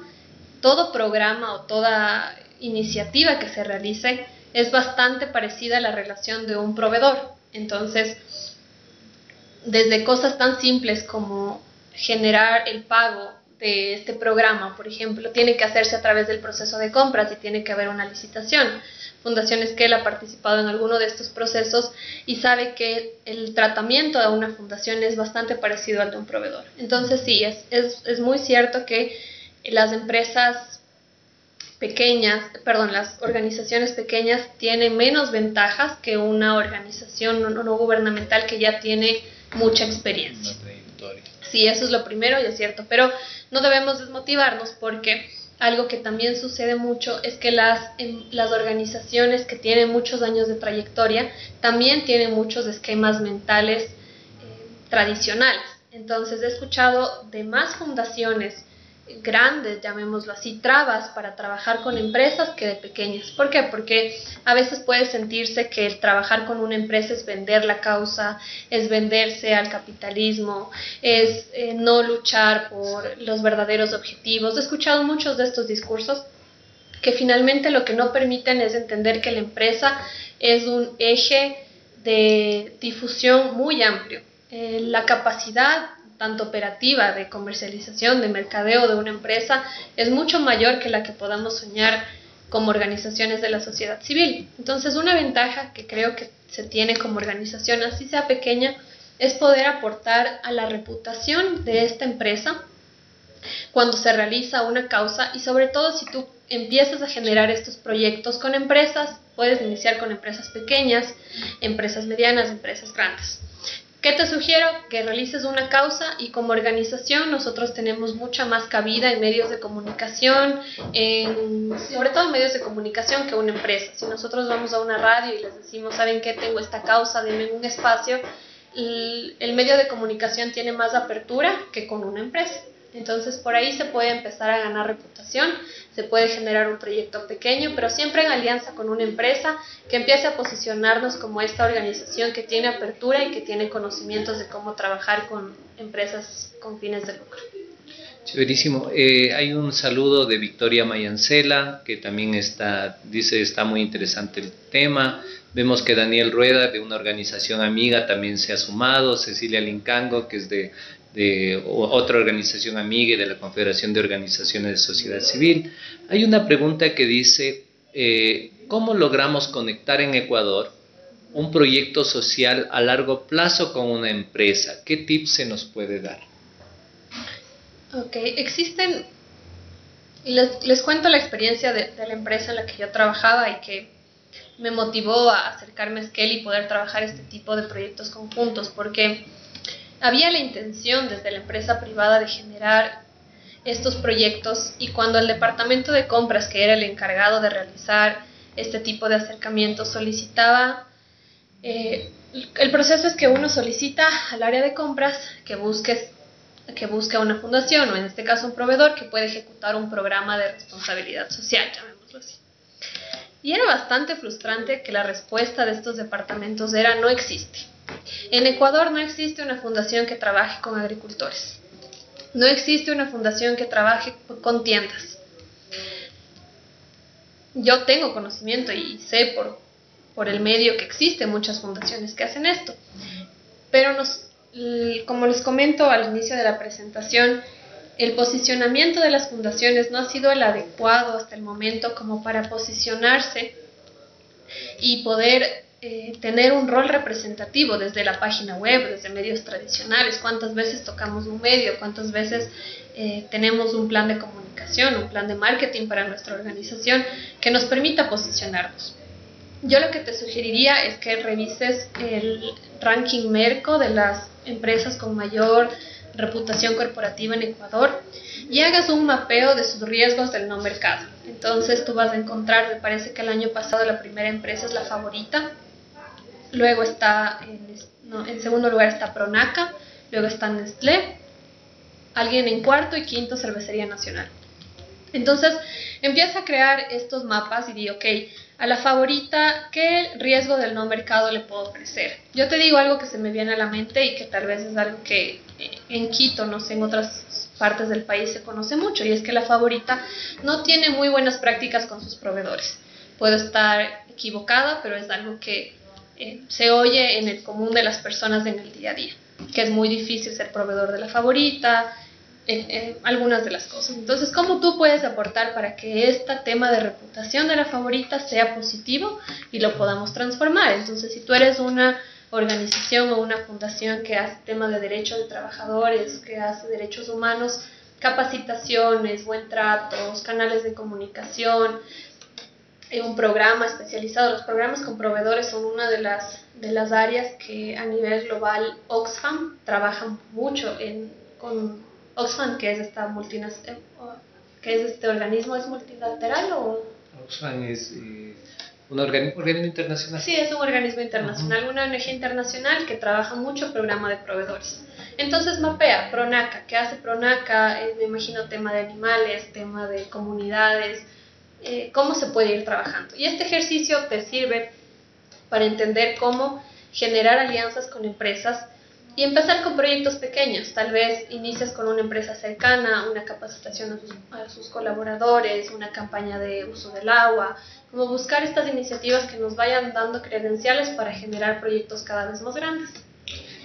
todo programa o toda iniciativa que se realice es bastante parecida a la relación de un proveedor. Entonces, desde cosas tan simples como generar el pago de este programa, por ejemplo, tiene que hacerse a través del proceso de compras y tiene que haber una licitación. Fundación Esquel ha participado en alguno de estos procesos y sabe que el tratamiento de una fundación es bastante parecido al de un proveedor. Entonces sí, es muy cierto que las empresas pequeñas, las organizaciones pequeñas tienen menos ventajas que una organización no gubernamental que ya tiene mucha experiencia. Sí, eso es lo primero y es cierto, pero no debemos desmotivarnos porque algo que también sucede mucho es que las organizaciones que tienen muchos años de trayectoria también tienen muchos esquemas mentales tradicionales. Entonces he escuchado de más fundaciones grandes, llamémoslo así, trabas para trabajar con empresas que de pequeñas. ¿Por qué? Porque a veces puede sentirse que el trabajar con una empresa es vender la causa, es venderse al capitalismo, es no luchar por los verdaderos objetivos. He escuchado muchos de estos discursos que finalmente lo que no permiten es entender que la empresa es un eje de difusión muy amplio. La capacidad tanto operativa, de comercialización, de mercadeo de una empresa, es mucho mayor que la que podamos soñar como organizaciones de la sociedad civil. Entonces, una ventaja que creo que se tiene como organización, así sea pequeña, es poder aportar a la reputación de esta empresa cuando se realiza una causa y sobre todo si tú empiezas a generar estos proyectos con empresas, puedes iniciar con empresas pequeñas, empresas medianas, empresas grandes. ¿Qué te sugiero? Que realices una causa y como organización nosotros tenemos mucha más cabida en medios de comunicación, sobre todo en medios de comunicación que una empresa. Si nosotros vamos a una radio y les decimos, ¿saben qué? Tengo esta causa, denme un espacio, el medio de comunicación tiene más apertura que con una empresa. Entonces por ahí se puede empezar a ganar reputación, se puede generar un proyecto pequeño, pero siempre en alianza con una empresa que empiece a posicionarnos como esta organización que tiene apertura y que tiene conocimientos de cómo trabajar con empresas con fines de lucro. Chéverísimo. Hay un saludo de Victoria Mayancela, que también dice, está muy interesante el tema. Vemos que Daniel Rueda, de una organización amiga, también se ha sumado. Cecilia Lincango, que es de otra organización amiga y de la Confederación de Organizaciones de Sociedad Civil. Hay una pregunta que dice, ¿cómo logramos conectar en Ecuador un proyecto social a largo plazo con una empresa? ¿Qué tips se nos puede dar? Ok, existen, les cuento la experiencia de la empresa en la que yo trabajaba y que me motivó a acercarme a Skell y poder trabajar este tipo de proyectos conjuntos, porque había la intención desde la empresa privada de generar estos proyectos, y cuando el departamento de compras, que era el encargado de realizar este tipo de acercamientos, solicitaba, el proceso es que uno solicita al área de compras que busque una fundación, o en este caso un proveedor que puede ejecutar un programa de responsabilidad social, llamémoslo así. Y era bastante frustrante que la respuesta de estos departamentos era: no existe. En Ecuador no existe una fundación que trabaje con agricultores. No existe una fundación que trabaje con tiendas. Yo tengo conocimiento y sé por el medio que existen muchas fundaciones que hacen esto. Pero como les comento al inicio de la presentación, el posicionamiento de las fundaciones no ha sido el adecuado hasta el momento como para posicionarse y poder tener un rol representativo desde la página web, desde medios tradicionales. ¿Cuántas veces tocamos un medio? ¿Cuántas veces tenemos un plan de comunicación, un plan de marketing para nuestra organización que nos permita posicionarnos? Yo lo que te sugeriría es que revises el ranking Merco de las empresas con mayor reputación corporativa en Ecuador y hagas un mapeo de sus riesgos del no mercado. Entonces tú vas a encontrar, me parece que el año pasado la primera empresa es La Favorita, luego está, en segundo lugar está Pronaca, luego está Nestlé, alguien en cuarto y quinto Cervecería Nacional. Entonces empieza a crear estos mapas y di, ok, a La Favorita, ¿qué riesgo del no mercado le puedo ofrecer? Yo te digo algo que se me viene a la mente y que tal vez es algo que en Quito, no sé, en otras partes del país se conoce mucho, y es que La Favorita no tiene muy buenas prácticas con sus proveedores. Puedo estar equivocada, pero es algo que se oye en el común de las personas en el día a día, que es muy difícil ser proveedor de La Favorita, algunas de las cosas. Entonces, ¿cómo tú puedes aportar para que este tema de reputación de La Favorita sea positivo y lo podamos transformar? Entonces, si tú eres una organización o una fundación que hace temas de derechos de trabajadores, que hace derechos humanos, capacitaciones, buen tratos, canales de comunicación, un programa especializado. Los programas con proveedores son una de las áreas que a nivel global Oxfam trabaja mucho con Oxfam, que es este organismo, ¿es multilateral o...? Oxfam es un organismo internacional. Sí, es un organismo internacional, una ONG internacional que trabaja mucho el programa de proveedores. Entonces mapea Pronaca, ¿qué hace Pronaca? Me imagino tema de animales, tema de comunidades, cómo se puede ir trabajando. Y este ejercicio te sirve para entender cómo generar alianzas con empresas y empezar con proyectos pequeños. Tal vez inicias con una empresa cercana, una capacitación a sus colaboradores, una campaña de uso del agua, como buscar estas iniciativas que nos vayan dando credenciales para generar proyectos cada vez más grandes.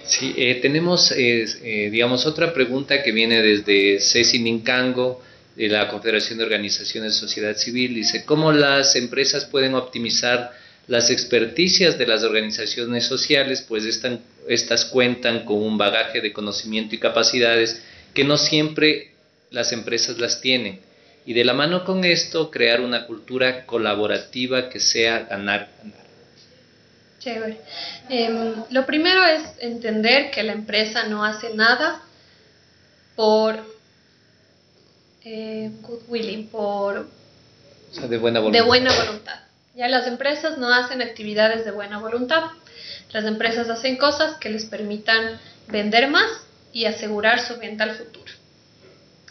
Sí, tenemos, digamos, otra pregunta que viene desde Ceci Nincango, de la Confederación de Organizaciones de Sociedad Civil. Dice, ¿cómo las empresas pueden optimizar las experticias de las organizaciones sociales? Pues estas cuentan con un bagaje de conocimiento y capacidades que no siempre las empresas las tienen. Y de la mano con esto, crear una cultura colaborativa que sea ganar-ganar. Chévere. Lo primero es entender que la empresa no hace nada por goodwilling, o sea, de buena voluntad. Ya las empresas no hacen actividades de buena voluntad. Las empresas hacen cosas que les permitan vender más y asegurar su venta al futuro.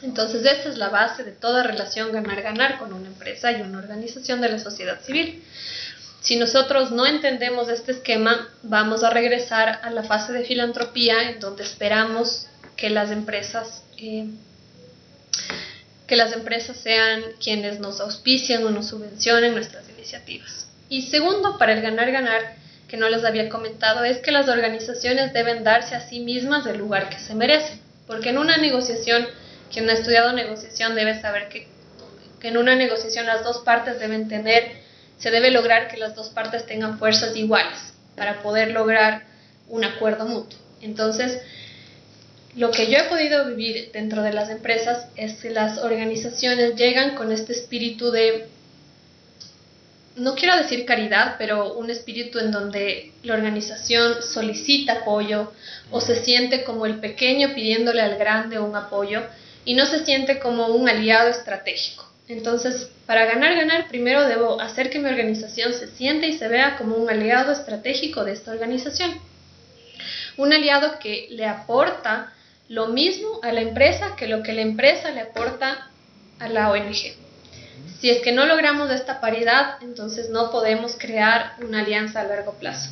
Entonces, esta es la base de toda relación ganar-ganar con una empresa y una organización de la sociedad civil. Si nosotros no entendemos este esquema, vamos a regresar a la fase de filantropía, en donde esperamos que las empresas sean quienes nos auspicien o nos subvencionen nuestras iniciativas. Y segundo, para el ganar-ganar, que no les había comentado, es que las organizaciones deben darse a sí mismas el lugar que se merecen. Porque en una negociación, quien ha estudiado negociación debe saber que en una negociación las dos partes se debe lograr que las dos partes tengan fuerzas iguales para poder lograr un acuerdo mutuo. Entonces, lo que yo he podido vivir dentro de las empresas es que las organizaciones llegan con este espíritu de, no quiero decir caridad, pero un espíritu en donde la organización solicita apoyo o se siente como el pequeño pidiéndole al grande un apoyo y no se siente como un aliado estratégico. Entonces, para ganar, primero debo hacer que mi organización se siente y se vea como un aliado estratégico de esta organización. Un aliado que le aporta lo mismo a la empresa que lo que la empresa le aporta a la ONG. Si es que no logramos esta paridad, entonces no podemos crear una alianza a largo plazo.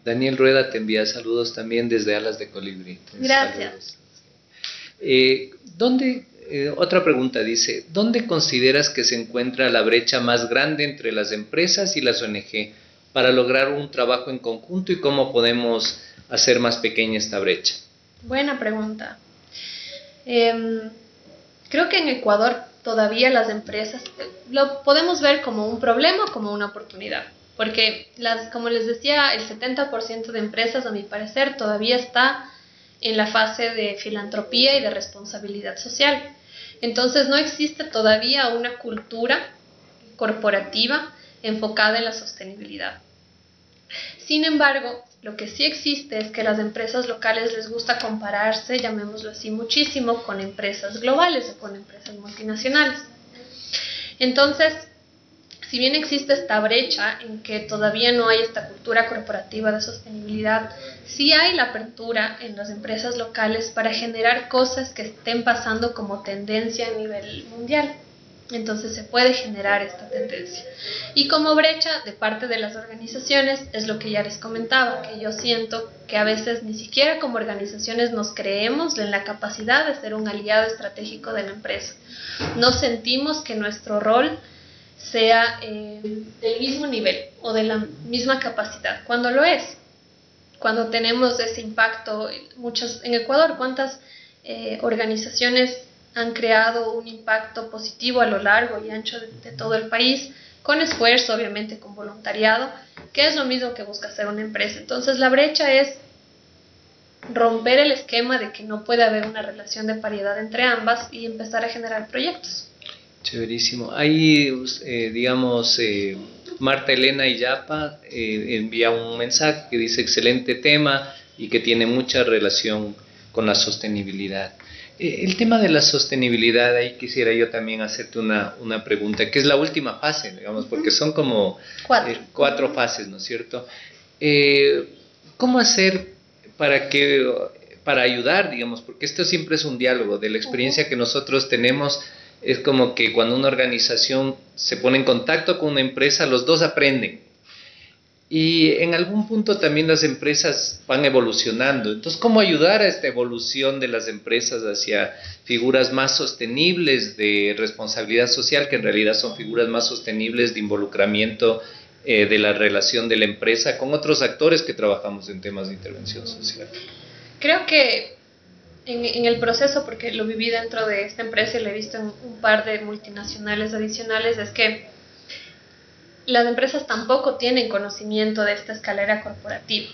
Daniel Rueda te envía saludos también desde Alas de Colibrí. Gracias. Otra pregunta dice, ¿dónde consideras que se encuentra la brecha más grande entre las empresas y las ONG para lograr un trabajo en conjunto y cómo podemos hacer más pequeña esta brecha? Buena pregunta. Creo que en Ecuador todavía las empresas lo podemos ver como un problema o como una oportunidad, porque como les decía, el 70% de empresas, a mi parecer, todavía está en la fase de filantropía y de responsabilidad social. Entonces no existe todavía una cultura corporativa enfocada en la sostenibilidad. Sin embargo, lo que sí existe es que las empresas locales les gusta compararse, llamémoslo así, muchísimo con empresas globales o con empresas multinacionales. Entonces, si bien existe esta brecha en que todavía no hay esta cultura corporativa de sostenibilidad, sí hay la apertura en las empresas locales para generar cosas que estén pasando como tendencia a nivel mundial. Entonces se puede generar esta tendencia. Y como brecha de parte de las organizaciones es lo que ya les comentaba, que yo siento que a veces ni siquiera como organizaciones nos creemos en la capacidad de ser un aliado estratégico de la empresa. No sentimos que nuestro rol sea del mismo nivel o de la misma capacidad, cuando lo es. Cuando tenemos ese impacto, en Ecuador, ¿cuántas organizaciones han creado un impacto positivo a lo largo y ancho de todo el país, con esfuerzo, obviamente con voluntariado, que es lo mismo que busca hacer una empresa? Entonces la brecha es romper el esquema de que no puede haber una relación de paridad entre ambas y empezar a generar proyectos. Chéverísimo. Ahí, Marta Elena Illapa envía un mensaje que dice excelente tema y que tiene mucha relación con la sostenibilidad. El tema de la sostenibilidad, ahí quisiera yo también hacerte una pregunta, que es la última fase, digamos, porque son como cuatro fases, ¿no es cierto? ¿Cómo hacer para ayudar, digamos, porque esto siempre es un diálogo, de la experiencia que nosotros tenemos, es como que cuando una organización se pone en contacto con una empresa, los dos aprenden. Y en algún punto también las empresas van evolucionando. Entonces, ¿cómo ayudar a esta evolución de las empresas hacia figuras más sostenibles de responsabilidad social, que en realidad son figuras más sostenibles de involucramiento de la relación de la empresa con otros actores que trabajamos en temas de intervención social? Creo que en el proceso, porque lo viví dentro de esta empresa y lo he visto en un par de multinacionales adicionales, es que las empresas tampoco tienen conocimiento de esta escalera corporativa.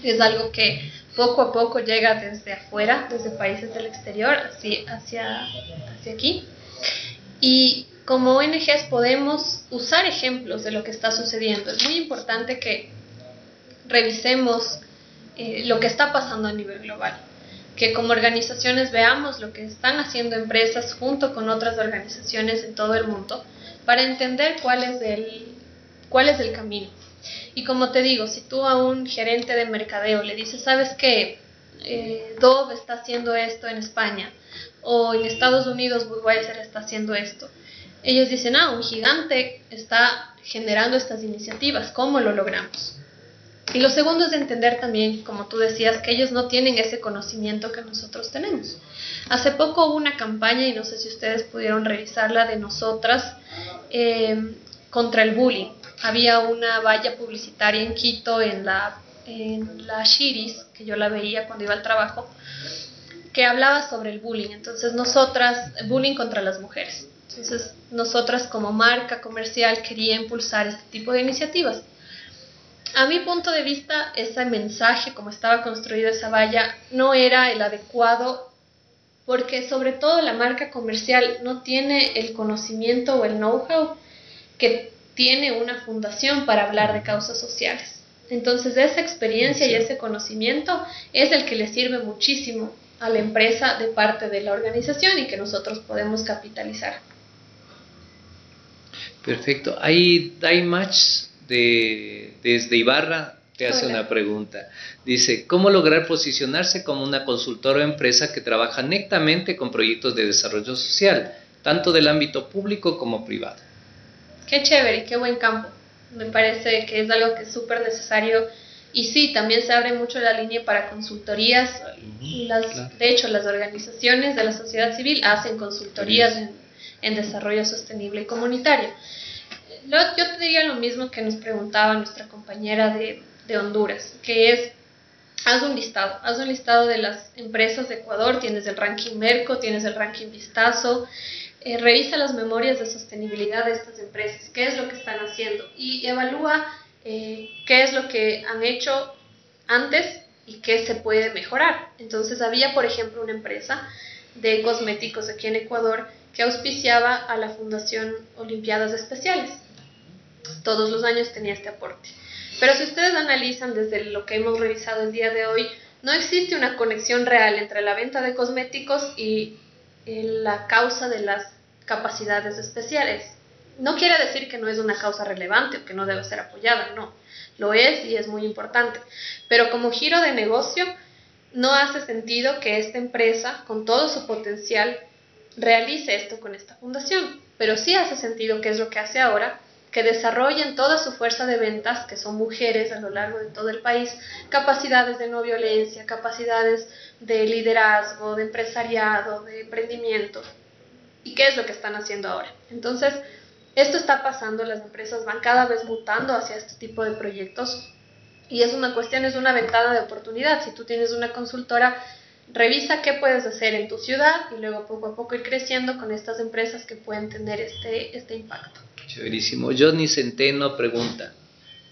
Es algo que poco a poco llega desde afuera, desde países del exterior, hacia aquí. Y como ONGs podemos usar ejemplos de lo que está sucediendo. Es muy importante que revisemos lo que está pasando a nivel global. Que como organizaciones veamos lo que están haciendo empresas junto con otras organizaciones en todo el mundo, para entender cuál es el camino. Y como te digo, si tú a un gerente de mercadeo le dices, ¿sabes qué? Dove está haciendo esto en España, o en Estados Unidos Budweiser está haciendo esto. Ellos dicen, un gigante está generando estas iniciativas, ¿cómo lo logramos? Y lo segundo es entender también, como tú decías, que ellos no tienen ese conocimiento que nosotros tenemos. Hace poco hubo una campaña, y no sé si ustedes pudieron revisarla, de nosotras contra el bullying. Había una valla publicitaria en Quito, en la Shiris, que yo la veía cuando iba al trabajo, que hablaba sobre el bullying. Entonces bullying contra las mujeres. Entonces nosotras como marca comercial quería impulsar este tipo de iniciativas. A mi punto de vista, ese mensaje, como estaba construida esa valla, no era el adecuado, porque sobre todo la marca comercial no tiene el conocimiento o el know-how que tiene una fundación para hablar de causas sociales. Entonces esa experiencia y ese conocimiento es el que le sirve muchísimo a la empresa de parte de la organización y que nosotros podemos capitalizar. Perfecto. Ahí Match desde Ibarra te hace una pregunta. Dice, ¿cómo lograr posicionarse como una consultora o empresa que trabaja netamente con proyectos de desarrollo social, tanto del ámbito público como privado? Qué chévere y qué buen campo. Me parece que es algo que es súper necesario. Y sí, también se abre mucho la línea para consultorías. Claro. De hecho, las organizaciones de la sociedad civil hacen consultorías en desarrollo sostenible y comunitario. Yo te diría lo mismo que nos preguntaba nuestra compañera de Honduras, que es, haz un listado de las empresas de Ecuador. Tienes el ranking Merco, tienes el ranking Vistazo, revisa las memorias de sostenibilidad de estas empresas, qué es lo que están haciendo, y evalúa qué es lo que han hecho antes y qué se puede mejorar. Entonces había, por ejemplo, una empresa de cosméticos aquí en Ecuador que auspiciaba a la Fundación Olimpiadas Especiales. Todos los años tenía este aporte. Pero si ustedes analizan desde lo que hemos revisado el día de hoy, no existe una conexión real entre la venta de cosméticos y la causa de las capacidades especiales. No quiere decir que no es una causa relevante o que no debe ser apoyada, no. Lo es y es muy importante. Pero como giro de negocio, no hace sentido que esta empresa, con todo su potencial, realice esto con esta fundación. Pero sí hace sentido, que es lo que hace ahora, que desarrollen toda su fuerza de ventas, que son mujeres a lo largo de todo el país, capacidades de no violencia, capacidades de liderazgo, de empresariado, de emprendimiento. ¿Y qué es lo que están haciendo ahora? Entonces, esto está pasando, las empresas van cada vez mutando hacia este tipo de proyectos y es una ventana de oportunidad. Si tú tienes una consultora, revisa qué puedes hacer en tu ciudad y luego poco a poco ir creciendo con estas empresas que pueden tener este impacto. Chéverísimo. Johnny Centeno pregunta,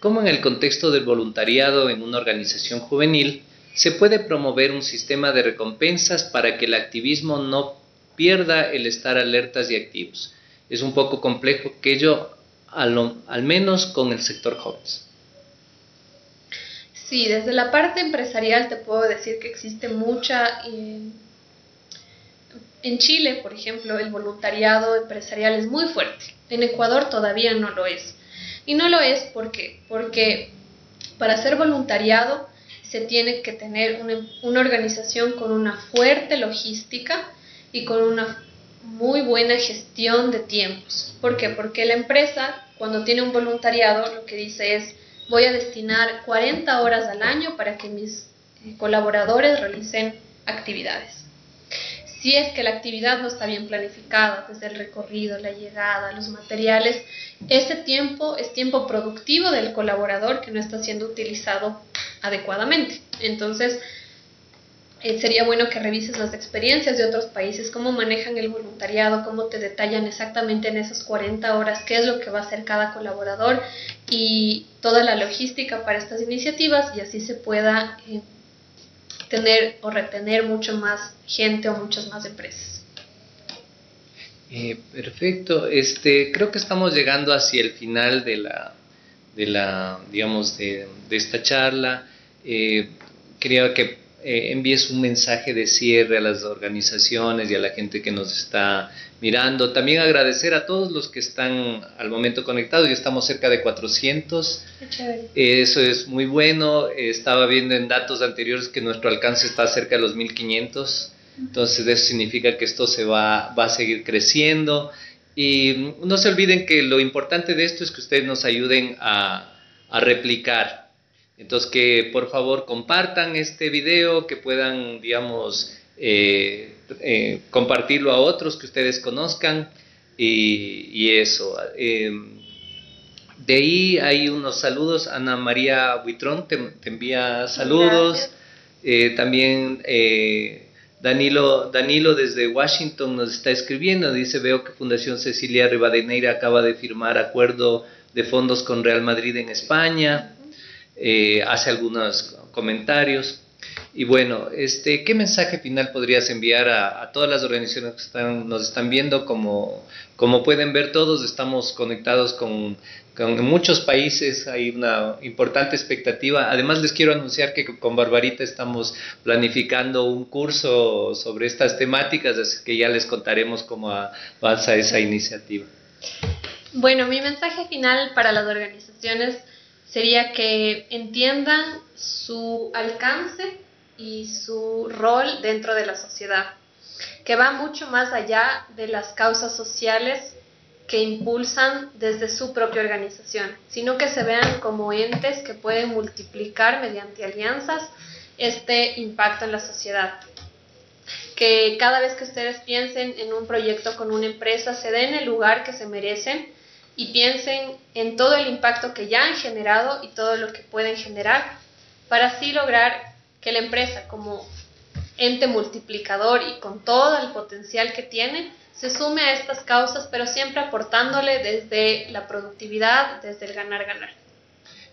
¿cómo en el contexto del voluntariado en una organización juvenil se puede promover un sistema de recompensas para que el activismo no pierda el estar alertas y activos? Es un poco complejo aquello, al menos con el sector jóvenes. Sí, desde la parte empresarial te puedo decir que existe mucha... En Chile, por ejemplo, el voluntariado empresarial es muy fuerte. En Ecuador todavía no lo es. Y no lo es porque para hacer voluntariado se tiene que tener una organización con una fuerte logística y con una muy buena gestión de tiempos. ¿Por qué? Porque la empresa, cuando tiene un voluntariado, lo que dice es, voy a destinar 40 horas al año para que mis colaboradores realicen actividades. Si es que la actividad no está bien planificada, desde el recorrido, la llegada, los materiales, ese tiempo es tiempo productivo del colaborador que no está siendo utilizado adecuadamente. Entonces, sería bueno que revises las experiencias de otros países, cómo manejan el voluntariado, cómo te detallan exactamente en esas 40 horas qué es lo que va a hacer cada colaborador y toda la logística para estas iniciativas, y así se pueda tener o retener mucho más gente o muchas más empresas. Perfecto. Creo que estamos llegando hacia el final de esta charla. Quería que envíes un mensaje de cierre a las organizaciones y a la gente que nos está mirando. También agradecer a todos los que están al momento conectados, ya estamos cerca de 400. Qué chévere. Eso es muy bueno. Estaba viendo en datos anteriores que nuestro alcance está cerca de los 1500. Entonces eso significa que esto va a seguir creciendo. Y no se olviden que lo importante de esto es que ustedes nos ayuden a replicar. Entonces que por favor compartan este video, que puedan, digamos, compartirlo a otros que ustedes conozcan y eso. De ahí hay unos saludos. Ana María Buitrón te envía saludos. También Danilo desde Washington nos está escribiendo, dice: veo que Fundación Cecilia Rivadeneira acaba de firmar acuerdo de fondos con Real Madrid en España. Hace algunos comentarios. Y bueno, ¿qué mensaje final podrías enviar a todas las organizaciones que nos están viendo? Como pueden ver, todos estamos conectados con muchos países, hay una importante expectativa. Además, les quiero anunciar que con Barbarita estamos planificando un curso sobre estas temáticas, así que ya les contaremos cómo avanza esa iniciativa. Bueno, mi mensaje final para las organizaciones sería que entiendan su alcance y su rol dentro de la sociedad, que va mucho más allá de las causas sociales que impulsan desde su propia organización, sino que se vean como entes que pueden multiplicar mediante alianzas este impacto en la sociedad. Que cada vez que ustedes piensen en un proyecto con una empresa, se den el lugar que se merecen y piensen en todo el impacto que ya han generado y todo lo que pueden generar, para así lograr que la empresa, como ente multiplicador y con todo el potencial que tiene, se sume a estas causas, pero siempre aportándole desde la productividad, desde el ganar-ganar.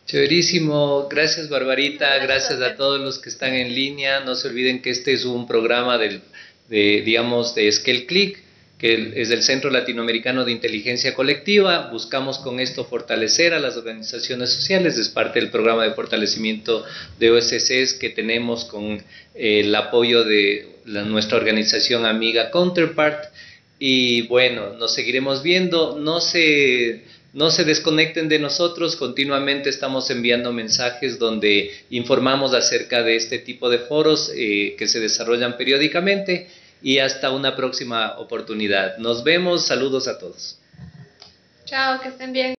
Chéverísimo, gracias Barbarita, gracias a todos los que están en línea. No se olviden que este es un programa de Scale Click, que es del Centro Latinoamericano de Inteligencia Colectiva. Buscamos con esto fortalecer a las organizaciones sociales, es parte del programa de fortalecimiento de OSCs que tenemos con el apoyo de nuestra organización amiga Counterpart. Y bueno, nos seguiremos viendo. No se desconecten de nosotros, continuamente estamos enviando mensajes donde informamos acerca de este tipo de foros que se desarrollan periódicamente. Y hasta una próxima oportunidad. Nos vemos, saludos a todos. Chao, que estén bien.